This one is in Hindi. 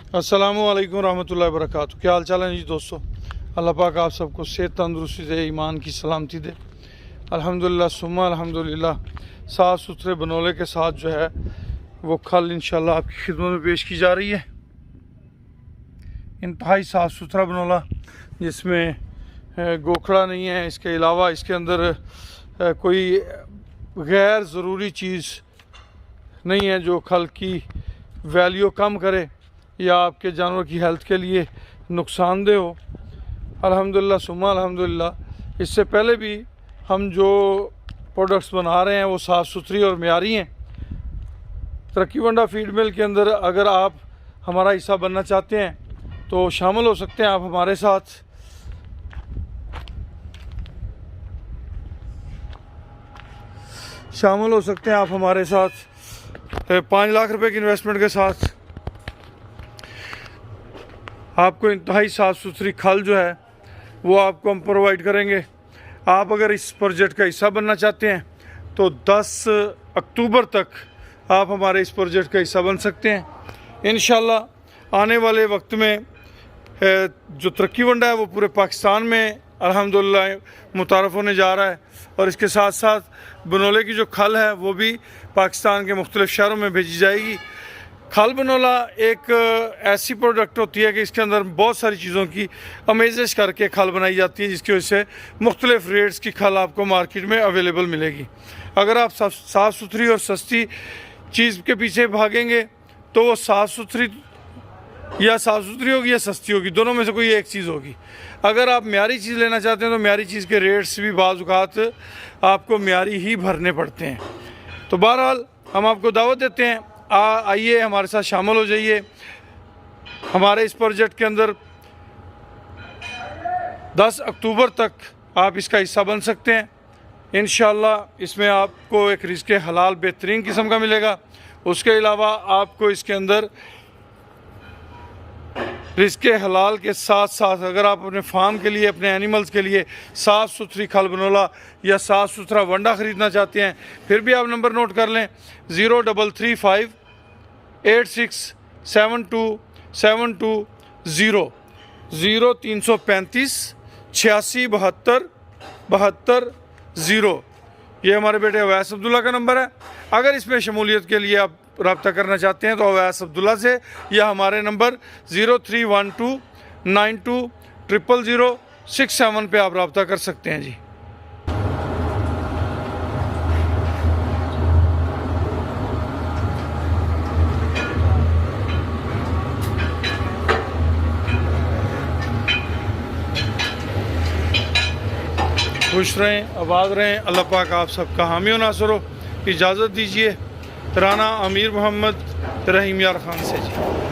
अस्सलामुअलैकुम रहमतुल्लाहि व बरकातुहू। क्या हाल चाल है जी दोस्तों। अल्लाह पाक आप सबको सेहत तंदुरुस्ती दे, ईमान की सलामती दे। अल्हम्दुलिल्लाह सुम्मा अल्हम्दुलिल्लाह। साफ़ सुथरे बनोले के साथ जो है वो खल इंशाल्लाह आपकी खिदमत में पेश की जा रही है। इंतहाई साफ़ सुथरा बनोला जिसमें गोखड़ा नहीं है। इसके अलावा इसके अंदर कोई गैर ज़रूरी चीज़ नहीं है जो खल की वैल्यू कम करे या आपके जानवर की हेल्थ के लिए नुकसानदेह हो। अल्हम्दुलिल्लाह सुम्मा अल्हम्दुलिल्लाह। इससे पहले भी हम जो प्रोडक्ट्स बना रहे हैं वो साफ़ सुथरी और मयारी हैं। तरक्की वंडा फीड मिल के अंदर अगर आप हमारा हिस्सा बनना चाहते हैं तो शामिल हो सकते हैं आप हमारे साथ। शामिल हो सकते हैं आप हमारे साथ 5 लाख रुपए की इन्वेस्टमेंट के साथ आपको इंतहाई साफ़ सुथरी खल जो है वो आपको हम प्रोवाइड करेंगे। आप अगर इस प्रोजेक्ट का हिस्सा बनना चाहते हैं तो 10 अक्टूबर तक आप हमारे इस प्रोजेक्ट का हिस्सा बन सकते हैं। इंशाल्लाह आने वाले वक्त में जो तरक्की वंडा है वो पूरे पाकिस्तान में अल्हम्दुलिल्लाह मुतारफ़ होने जा रहा है। और इसके साथ साथ बनोले की जो खल है वो भी पाकिस्तान के मुख्तलिफ़ शहरों में भेजी जाएगी। खल बनोला एक ऐसी प्रोडक्ट होती है कि इसके अंदर बहुत सारी चीज़ों की अमेज़िश करके खल बनाई जाती है, जिसकी वजह से मुख्तलिफ़ रेट्स की खल आपको मार्केट में अवेलेबल मिलेगी। अगर आप साफ़ सुथरी और सस्ती चीज़ के पीछे भागेंगे तो वो साफ़ सुथरी होगी या सस्ती होगी, दोनों में से कोई एक चीज़ होगी। अगर आप म्यारी चीज़ लेना चाहते हैं तो म्यारी चीज़ के रेट्स भी बाज़ औक़ात आपको म्यारी ही भरने पड़ते हैं। तो बहरहाल हम आपको दावत देते हैं, आइए हमारे साथ शामिल हो जाइए हमारे इस प्रोजेक्ट के अंदर। 10 अक्टूबर तक आप इसका हिस्सा बन सकते हैं। इंशाल्लाह इसमें आपको एक रिज़्क़ हलाल बेहतरीन किस्म का मिलेगा। उसके अलावा आपको इसके अंदर रिज़्क़ हलाल के साथ साथ अगर आप अपने फार्म के लिए, अपने एनिमल्स के लिए साफ़ सुथरी खल बनोला या साफ़ सुथरा वंडा ख़रीदना चाहते हैं, फिर भी आप नंबर नोट कर लें 0335 867272 0335 86 72 0। ये हमारे बेटे अवैस अब्दुल्ला का नंबर है। अगर इसमें शमूलियत के लिए आप रब्ता करना चाहते हैं तो अवैस अब्दुल्ला से या हमारे नंबर 031292000067 पे आप रब्ता कर सकते हैं जी। खुश रहें, आबाद रहें। अल्लाह पाक आप सबका हामी और नासर हो। इजाज़त दीजिए राना अमीर मोहम्मद रहीम यार खान से जी।